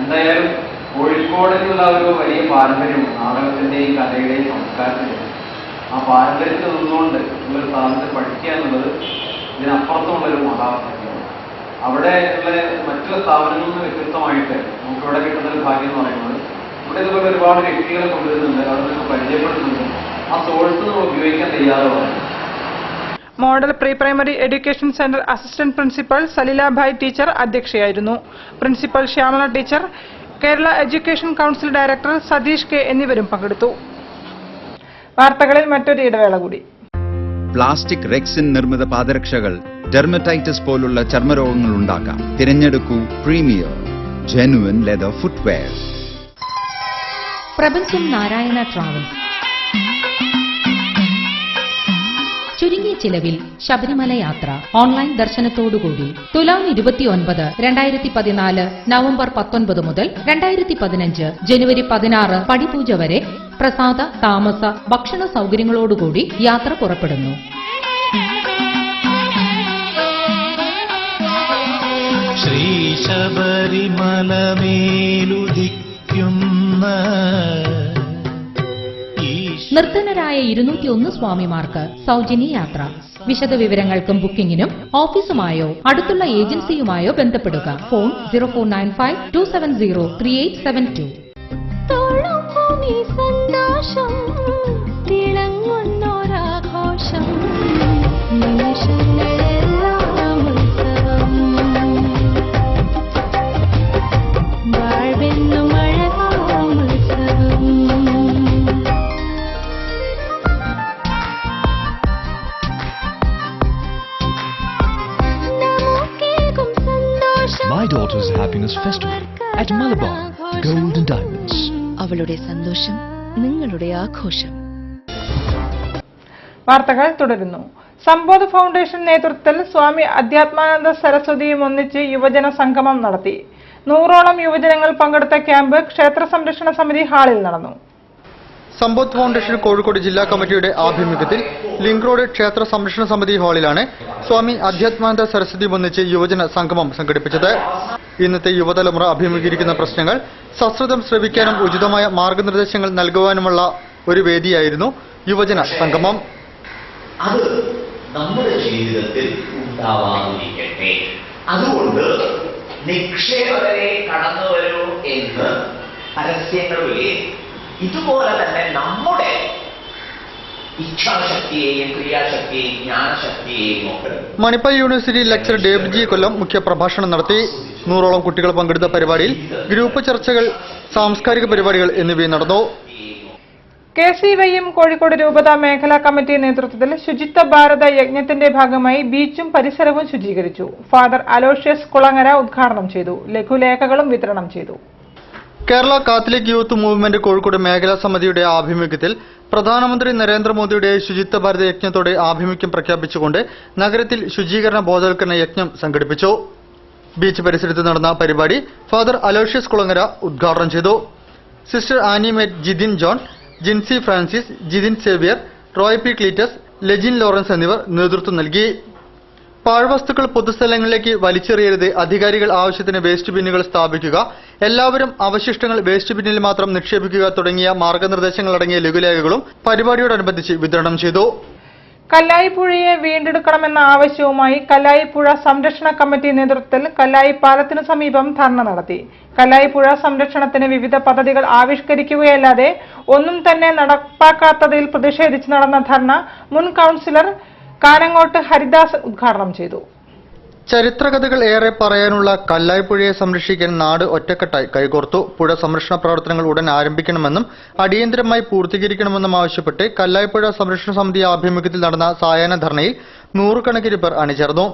എന്തായാലും കോഴിക്കോടിനുള്ള ഒരു വലിയ പാരമ്പര്യവും നാടകത്തിന്റെയും കലയുടെയും സംസ്കാരത്തിന്റെയും ആ പാരമ്പര്യത്തിൽ നിന്നുകൊണ്ട് നിങ്ങളൊരു സ്ഥാപനത്തിൽ പഠിക്കുക എന്നുള്ളത് ഇതിനപ്പുറത്തുള്ളൊരു മഹാഭാഗ്യമാണ്. അവിടെ ഉള്ള മറ്റുള്ള സ്ഥാപനങ്ങളിൽ നിന്ന് വ്യത്യസ്തമായിട്ട് നമുക്കിവിടെ കിട്ടുന്ന ഒരു ഭാഗ്യം എന്ന് പറയുന്നത് ഇവിടെ ഇതുപോലെ ഒരുപാട് വ്യക്തികളെ കൊണ്ടുവരുന്നുണ്ട്, അവർ നമുക്ക് പരിചയപ്പെടുന്നുണ്ട്, ആ സോഴ്സ് നമ്മൾ ഉപയോഗിക്കാൻ തയ്യാറാണ്. Model pre primary education centre assistant principal Salilabhai teacher അധ്യക്ഷയായിരുന്നു. Principal Shyamala teacher, Kerala education council director Satheesh K എന്നിവരും പങ്കെടുത്തു. വാർത്തകളിൽ മറ്റൊരു ഇടവേള കൂടി. പ്ലാസ്റ്റിക് റെക്സിൻ നിർമ്മിത പാദരക്ഷകൾ ഡെർമറ്റൈറ്റിസ് പോലുള്ള ചർമ്മരോഗങ്ങൾ ഉണ്ടാക്കാം. തിരഞ്ഞെടുക്കൂ പ്രീമിയർ ജെനുവിൻ ലെതർ ഫുട്വെയർ. പ്രപഞ്ചം നാരായണ ട്രാവൽസ് ചുരുങ്ങിയ ചിലവിൽ ശബരിമല യാത്ര ഓൺലൈൻ ദർശനത്തോടുകൂടി തുലാം 29, 2014 നവംബർ 19 മുതൽ 2015 ജനുവരി 16 പടിപൂജ വരെ പ്രസാദ, താമസ, ഭക്ഷണ സൗകര്യങ്ങളോടുകൂടി യാത്ര പുറപ്പെടുന്നു. ശ്രീ ശബരിമലമേലുദിക്കുന്ന നിർധനരായ 201 സ്വാമിമാർക്ക് സൗജന്യ യാത്ര. വിശദ വിവരങ്ങൾക്കും ബുക്കിംഗിനും ഓഫീസുമായോ അടുത്തുള്ള ഏജൻസിയുമായോ ബന്ധപ്പെടുക. Phone 0495-270-3872. My daughter's happiness festival at Malabar Gold and Diamonds. അവളുടെ സന്തോഷം നിങ്ങളുടെ ആഘോഷം. വാർത്തകൾ തുടരുന്നു. സമ്പോധ ഫൗണ്ടേഷൻ നേതൃത്വത്തിൽ സ്വാമി അധ്യാത്മാനന്ദ സരസ്വതിയും ഒന്നിച്ച് യുവജന സംഗമം നടത്തി. 100ഓളം യുവജനങ്ങൾ പങ്കെടുത്ത ക്യാമ്പ് ക്ഷേത്ര സംരക്ഷണ സമിതി ഹാളിൽ നടന്നു. സമ്പോധ് ഫൗണ്ടേഷൻ കോഴിക്കോട് ജില്ലാ കമ്മിറ്റിയുടെ ആഭിമുഖ്യത്തിൽ ലിങ്ക് റോഡ് ക്ഷേത്ര സംരക്ഷണ സമിതി ഹാളിലാണ് സ്വാമി അധ്യാത്മാനന്ദ സരസ്വതി ഒന്നിച്ച് യുവജന സംഗമം സംഘടിപ്പിച്ചത്. ഇന്നത്തെ യുവതലമുറ അഭിമുഖീകരിക്കുന്ന പ്രശ്നങ്ങൾ സശ്രദ്ധം ശ്രവിക്കാനും ഉചിതമായ മാർഗനിർദ്ദേശങ്ങൾ നൽകുവാനുമുള്ള ഒരു വേദിയായിരുന്നു യുവജന സംഗമം. അത് നമ്മുടെ ജീവിതത്തിൽ ഉണ്ടാവാതിരിക്കട്ടെ. അതുകൊണ്ട് നിക്ഷേപകരെ കടന്നു വരൂ എന്ന് പരസ്യങ്ങളിലെ ഇതുപോലെ തന്നെ നമ്മുടെ ഇച്ഛാശക്തിയെയും ക്രിയാശക്തിയെയും ജ്ഞാനശക്തിയെയും ഒക്കെ. Manipal university lecture David G Kollam മുഖ്യ പ്രഭാഷണം നടത്തി. 100ഓളം കുട്ടികൾ പങ്കെടുത്ത പരിപാടിയിൽ ഗ്രൂപ്പ് ചർച്ചകൾ, സാംസ്കാരിക പരിപാടികൾ എന്നിവയും നടന്നു. KCYM കോഴിക്കോട് രൂപതാ മേഖലാ കമ്മിറ്റി നേതൃത്വത്തിൽ ശുചിത്വ ഭാരത യജ്ഞത്തിന്റെ ഭാഗമായി ബീച്ചും പരിസരവും ശുചീകരിച്ചു. ഫാദർ അലോഷ്യസ് കുളങ്ങര ഉദ്ഘാടനം ചെയ്തു. ലഘുലേഖകളും വിതരണം ചെയ്തു. Kerala Catholic youth movement Kozhikode മേഖലാ സമിതിയുടെ ആഭിമുഖ്യത്തിൽ പ്രധാനമന്ത്രി നരേന്ദ്രമോദിയുടെ ശുചിത്വ ഭാരത യജ്ഞത്തോടെ ആഭിമുഖ്യം പ്രഖ്യാപിച്ചുകൊണ്ട് നഗരത്തിൽ ശുചീകരണ ബോധവൽക്കരണ യജ്ഞം സംഘടിപ്പിച്ചു. ബീച്ച് പരിസരത്ത് നടന്ന പരിപാടി ഫാദർ അലോഷ്യസ് കുളങ്ങര ഉദ്ഘാടനം ചെയ്തു. സിസ്റ്റർ ആനി മേറ്റ് Jithin John, Jincy Francis, Jithin Xavier, Roy P Cletus, Lejin Lawrence എന്നിവർ നേതൃത്വം നൽകി. പാഴ്വസ്തുക്കൾ പൊതുസ്ഥലങ്ങളിലേക്ക് വലിച്ചെറിയരുത്, അധികാരികൾ ആവശ്യത്തിന് വേസ്റ്റ് ബിന്നുകൾ സ്ഥാപിക്കുക, എല്ലാവരും അവശിഷ്ടങ്ങൾ വേസ്റ്റ് ബിന്നിൽ മാത്രം നിക്ഷേപിക്കുക തുടങ്ങിയ മാർഗനിർദ്ദേശങ്ങളടങ്ങിയ ലഘുലേഖകളും പരിപാടിയോടനുബന്ധിച്ച് വിതരണം ചെയ്തു. കല്ലായിപ്പുഴയെ വീണ്ടെടുക്കണമെന്ന ആവശ്യവുമായി കല്ലായിപ്പുഴ സംരക്ഷണ കമ്മിറ്റി നേതൃത്വത്തിൽ കല്ലായി പാലത്തിനു സമീപം ധർണ നടത്തി. കല്ലായിപ്പുഴ സംരക്ഷണത്തിന് വിവിധ പദ്ധതികൾ ആവിഷ്കരിക്കുകയല്ലാതെ ഒന്നും തന്നെ നടപ്പാക്കാത്തതിൽ പ്രതിഷേധിച്ച് നടന്ന ധർണ മുൻ കൌൺസിലർ കാനങ്ങോട്ട് ഹരിദാസ് ഉദ്ഘാടനം ചെയ്തു. ചരിത്രകഥകൾ ഏറെ പറയാനുള്ള കല്ലായിപ്പുഴയെ സംരക്ഷിക്കാൻ നാട് ഒറ്റക്കെട്ടായി കൈകോർത്തു. പുഴ സംരക്ഷണ പ്രവർത്തനങ്ങൾ ഉടൻ ആരംഭിക്കണമെന്നും അടിയന്തരമായി പൂർത്തീകരിക്കണമെന്നും ആവശ്യപ്പെട്ട് കല്ലായിപ്പുഴ സംരക്ഷണ സമിതി ആഭിമുഖ്യത്തിൽ നടന്ന സായാഹ്ന ധർണയിൽ 100 കണക്കിന് പേർ അണിചേർന്നു.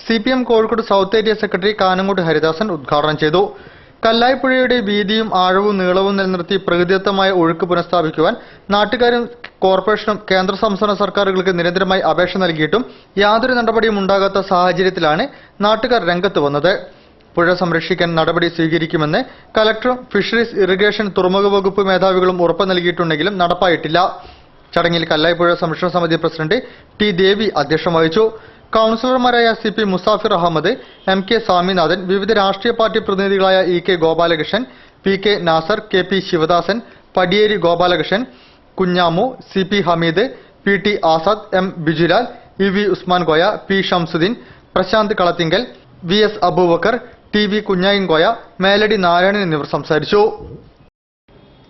CPM Kozhikode south area secretary Kanangot Haridasan ഉദ്ഘാടനം ചെയ്തു. കല്ലായിപ്പുഴയുടെ വീതിയും ആഴവും നീളവും നിലനിർത്തി പ്രകൃതിദത്തമായ ഒഴുക്ക് പുനഃസ്ഥാപിക്കുവാൻ നാട്ടുകാരും കോർപ്പറേഷനും കേന്ദ്ര സംസ്ഥാന സർക്കാരുകൾക്ക് നിരന്തരമായി അപേക്ഷ നൽകിയിട്ടും യാതൊരു നടപടിയും ഉണ്ടാകാത്ത സാഹചര്യത്തിലാണ് നാട്ടുകാർ രംഗത്ത് വന്നത്. പുഴ സംരക്ഷിക്കാൻ നടപടി സ്വീകരിക്കുമെന്ന് കലക്ടറും ഫിഷറീസ്, ഇറിഗേഷൻ, തുറമുഖ വകുപ്പ് മേധാവികളും ഉറപ്പ് നൽകിയിട്ടുണ്ടെങ്കിലും നടപ്പായിട്ടില്ല. ചടങ്ങിൽ കല്ലായിപ്പുഴ സംരക്ഷണ സമിതി പ്രസിഡന്റ് ടി ദേവി അധ്യക്ഷം വഹിച്ചു. കൌൺസിലർമാരായ CP മുസാഫിർ അഹമ്മദ്, MK സ്വാമിനാഥൻ, വിവിധ രാഷ്ട്രീയ പാർട്ടി പ്രതിനിധികളായ EK Gopalakrishnan, PK Nasar, KP Sivadasan, Padiyeri Gopalakrishnan, Kunhamu, CP Hameed, PT Azad, M Bijulal, EV Usman Koya, P Shamsuddin, Prasanth Kalathingal, VS Aboobacker, TV Kunhayinkoya, Meladi Narayanan എന്നിവർ സംസാരിച്ചു.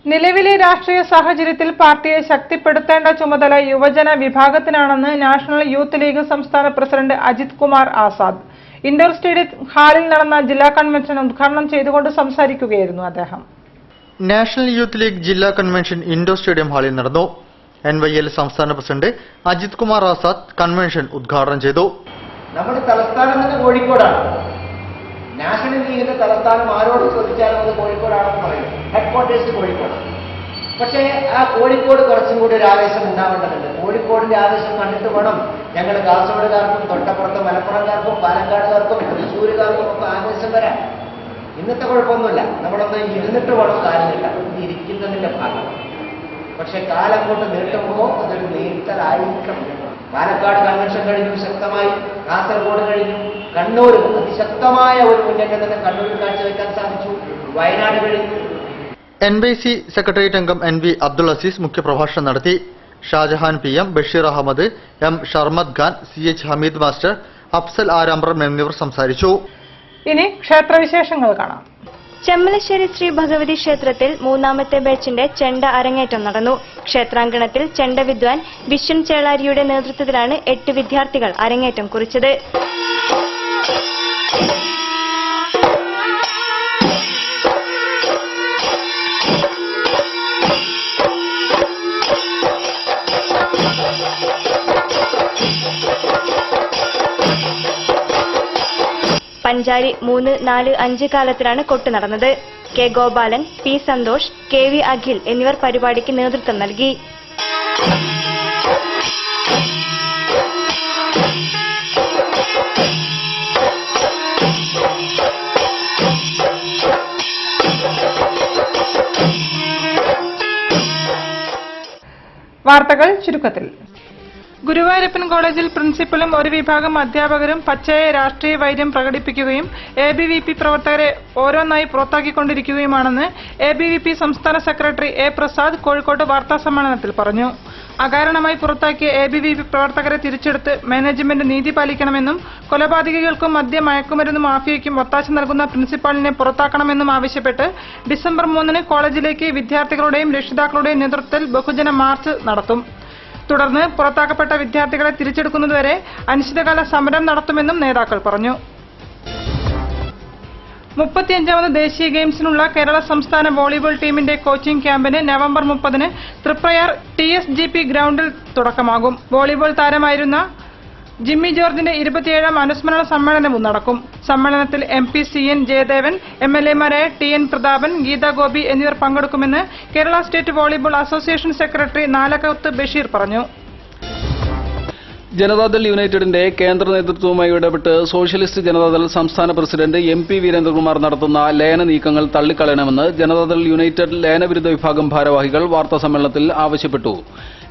നിലവിലെ രാഷ്ട്രീയ സാഹചര്യത്തിൽ പാർട്ടിയെ ശക്തിപ്പെടുത്തേണ്ട ചുമതല യുവജന വിഭാഗത്തിനാണെന്ന് നാഷണൽ യൂത്ത് ലീഗ് സംസ്ഥാന president Ajith Kumar Azad indoor stadium ഹാളിൽ നടന്ന ജില്ലാ കൺവെൻഷൻ ഉദ്ഘാടനം ചെയ്തുകൊണ്ട് സംസാരിക്കുകയായിരുന്നു അദ്ദേഹം. നാഷണൽ യൂത്ത് ലീഗ് ജില്ലാ കൺവെൻഷൻ ഇൻഡോർ സ്റ്റേഡിയം ഹാളിൽ നടന്നു. NYL സംസ്ഥാന പ്രസിഡന്റ് അജിത് കുമാർ ആസാദ് കൺവെൻഷൻ ഉദ്ഘാടനം ചെയ്തു. നമ്മുടെ തലസ്ഥാനം തന്നെ കോഴിക്കോടാണ്. നാഷണൽ ലീഗിന്റെ തലസ്ഥാനം ആരോട് ചോദിച്ചാലും അത് കോഴിക്കോടാണെന്ന് പറയും. ഹെഡ്ക്വാർട്ടേഴ്സ് കോഴിക്കോടാണ്. പക്ഷേ ആ കോഴിക്കോട് കുറച്ചും കൂടി ഒരു ആവേശം ഉണ്ടാവേണ്ടതുണ്ട്. കോഴിക്കോടിന്റെ ആവേശം കണ്ടിട്ട് വേണം ഞങ്ങൾ കാസർഗോഡുകാർക്കും തൊട്ടപ്പുറത്ത് മലപ്പുറംകാർക്കും പാലക്കാടുകാർക്കും തൃശ്ശൂരുകാർക്കും ഒക്കെ ആവേശം വരാൻ. ഇന്നത്തെ കുഴപ്പമൊന്നുമില്ല, നമ്മളൊന്ന് ഇരുന്നിട്ട് വേണം കാര്യമില്ല, ഇരിക്കുന്നതിന്റെ ഭാഗമാണ്. പക്ഷെ കാലം കൊണ്ട് നീട്ടുമ്പോൾ അതൊരു നീട്ടലായിരിക്കണം. പാലക്കാട് കൺവെൻഷൻ കഴിഞ്ഞു, ശക്തമായി കാസർഗോഡ് കഴിഞ്ഞു, കണ്ണൂർ അതിശക്തമായ ഒരു മുന്നേറ്റം തന്നെ കണ്ണൂരിൽ കാഴ്ചവെക്കാൻ സാധിച്ചു, വയനാട് കഴിഞ്ഞു. NYC സെക്രട്ടേറിയറ്റ് അംഗം NV അബ്ദുൾ അസീസ് മുഖ്യപ്രഭാഷണം നടത്തി. Shajahan PM, Basheer Ahmed, M Sharmad Khan, CH Hameed master, Afsal Arambram എന്നിവർ സംസാരിച്ചു. ഇനി ക്ഷേത്രവിശേഷങ്ങൾ കാണാം. ചെമ്മലശ്ശേരി ശ്രീ ഭഗവതി ക്ഷേത്രത്തിൽ മൂന്നാമത്തെ ബാച്ചിന്റെ ചെണ്ട അരങ്ങേറ്റം നടന്നു. ക്ഷേത്രാങ്കണത്തിൽ ചെണ്ട വിദ്വാൻ വിശ്വൻ ചേളാരിയുടെ നേതൃത്വത്തിലാണ് 8 വിദ്യാർത്ഥികൾ അരങ്ങേറ്റം കുറിച്ചത്. പഞ്ചാരി 3, 4, 5 കാലത്തിലാണ് കൊട്ട് നടന്നത്. K Gopalan, P Santhosh, KV Akhil എന്നിവർ പരിപാടിക്ക് നേതൃത്വം നൽകി. വാർത്തകൾ ചുരുക്കത്തിൽ. ഗുരുവായൂരപ്പൻ കോളേജിൽ പ്രിൻസിപ്പലും ഒരു വിഭാഗം അധ്യാപകരും പച്ചയായ രാഷ്ട്രീയ വൈര്യം പ്രകടിപ്പിക്കുകയും ABVP പ്രവർത്തകരെ ഓരോന്നായി പുറത്താക്കിക്കൊണ്ടിരിക്കുകയുമാണെന്ന് ABVP സംസ്ഥാന സെക്രട്ടറി A പ്രസാദ് കോഴിക്കോട്ട് വാർത്താസമ്മേളനത്തിൽ പറഞ്ഞു. അകാരണമായി പുറത്താക്കിയ ABVP പ്രവർത്തകരെ തിരിച്ചെടുത്ത് മാനേജ്മെന്റ് നീതി പാലിക്കണമെന്നും കൊലപാതകികൾക്കും മയക്കുമരുന്ന് മാഫിയയ്ക്കും ഒത്താശ നൽകുന്ന പ്രിൻസിപ്പാളിനെ പുറത്താക്കണമെന്നും ആവശ്യപ്പെട്ട് ഡിസംബർ 3 കോളേജിലേക്ക് വിദ്യാർത്ഥികളുടെയും രക്ഷിതാക്കളുടെയും നേതൃത്വത്തിൽ ബഹുജന മാർച്ച് നടത്തും. തുടർന്ന് പുറത്താക്കപ്പെട്ട വിദ്യാർത്ഥികളെ തിരിച്ചെടുക്കുന്നതുവരെ അനിശ്ചിതകാല സമരം നടത്തുമെന്നും നേതാക്കൾ പറഞ്ഞു. 35ാമത് ദേശീയ ഗെയിംസിനുള്ള കേരള സംസ്ഥാന വോളിബോൾ ടീമിന്റെ കോച്ചിംഗ് ക്യാമ്പിന് നവംബർ 30 തൃപ്രയാർ TSGP ഗ്രൗണ്ടിൽ തുടക്കമാകും. വോളിബോൾ താരമായിരുന്ന ജിമ്മി ജോർജിന്റെ 27ാം അനുസ്മരണ സമ്മേളനവും നടക്കും. സമ്മേളനത്തിൽ MP CN Jayadevan, MLA-മാരായ TN Prathapan, Gita Gopi എന്നിവർ പങ്കെടുക്കുമെന്ന് Kerala state volleyball association secretary Nalakath Basheer പറഞ്ഞു. ജനതാദൾ യുണൈറ്റഡിന്റെ കേന്ദ്ര നേതൃത്വവുമായി ഇടപെട്ട് സോഷ്യലിസ്റ്റ് ജനതാദൾ സംസ്ഥാന പ്രസിഡന്റ് MP വീരേന്ദ്രകുമാർ നടത്തുന്ന ലയന നീക്കങ്ങൾ തള്ളിക്കളയണമെന്ന് ജനതാദൾ യുണൈറ്റഡ് ലയനവിരുദ്ധ വിഭാഗം ഭാരവാഹികൾ വാർത്താസമ്മേളനത്തിൽ ആവശ്യപ്പെട്ടു.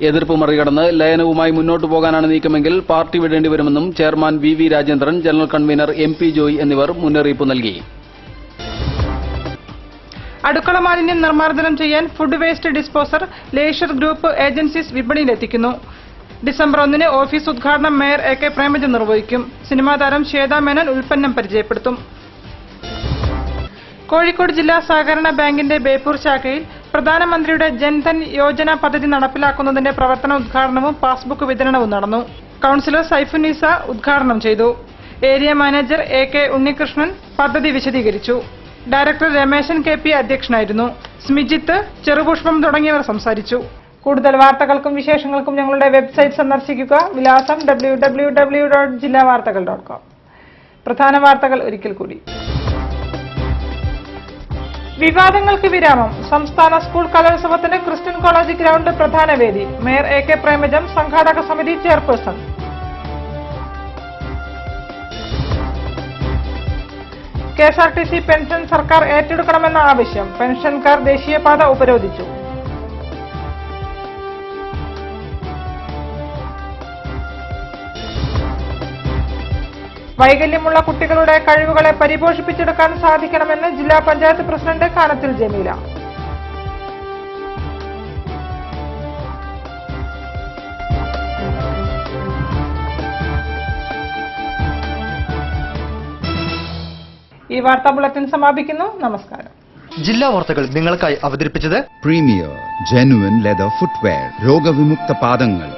എതിർപ്പ് മറികടന്ന് ലയനവുമായി മുന്നോട്ടു പോകാനാണ് നീക്കമെങ്കിൽ പാർട്ടി വിടേണ്ടി വരുമെന്നും chairman VV Rajendran, general convener MP Joy എന്നിവർ മുന്നറിയിപ്പ് നൽകി. അടുക്കള മാലിന്യം നിർമ്മാർജ്ജനം ചെയ്യാൻ food waste disposer leisure group agencies വിപണിയിലെത്തിക്കുന്നു. ഡിസംബർ 1 ഓഫീസ് ഉദ്ഘാടനം മേയർ AK പ്രേമചന്ദ് നിർവഹിക്കും. സിനിമാ താരം ശ്വേതാ മേനോൻ ഉൽപ്പന്നം പരിചയപ്പെടുത്തും. കോഴിക്കോട് ജില്ലാ സഹകരണ ബാങ്കിന്റെ ബേപ്പൂർ ശാഖയിൽ പ്രധാനമന്ത്രിയുടെ ജൻധൻ യോജന പദ്ധതി നടപ്പിലാക്കുന്നതിന്റെ പ്രവർത്തന ഉദ്ഘാടനവും പാസ്ബുക്ക് വിതരണവും നടന്നു. കൌൺസിലർ സൈഫുന്നീസ ഉദ്ഘാടനം ചെയ്തു. ഏരിയ മാനേജർ AK ഉണ്ണികൃഷ്ണൻ പദ്ധതി വിശദീകരിച്ചു. ഡയറക്ടർ രമേശൻ KP അധ്യക്ഷനായിരുന്നു. സ്മിജിത്ത്, ചെറുപുഷ്പം തുടങ്ങിയവർ സംസാരിച്ചു. കൂടുതൽ വാർത്തകൾക്കും വിശേഷങ്ങൾക്കും ഞങ്ങളുടെ വെബ്സൈറ്റ് സന്ദർശിക്കുക. വിലാസം www.jillavartakal.com. പ്രധാന വാർത്തകൾ ഒരിക്കൽ കൂടി. വിവാദങ്ങൾക്ക് വിരാമം. സംസ്ഥാന സ്കൂൾ കലോത്സവത്തിന് ക്രിസ്ത്യൻ കോളേജ് ഗ്രൗണ്ട് പ്രധാന വേദി. മേയർ AK പ്രേമചന്ദ്, സംഘാടക സമിതി ചെയർപേഴ്സൺ. KSRTC പെൻഷൻ സർക്കാർ ഏറ്റെടുക്കണമെന്ന ആവശ്യം. പെൻഷൻകാർ ദേശീയപാത ഉപരോധിച്ചു. വൈകല്യമുള്ള കുട്ടികളുടെ കഴിവുകളെ പരിപോഷിപ്പിച്ചെടുക്കാൻ സാധിക്കണമെന്ന് ജില്ലാ പഞ്ചായത്ത് പ്രസിഡന്റ് കാനത്തിൽ ജമീല. ഈ വാർത്താ ബുള്ളറ്റിൻ സമാപിക്കുന്നു. നമസ്കാരം. ജില്ലാ വാർത്തകൾ നിങ്ങൾക്കായി അവതരിപ്പിച്ചത് പ്രീമിയർ ജെനുവൻ ലെതർ ഫുട്വെയർ രോഗവിമുക്ത പാദങ്ങൾ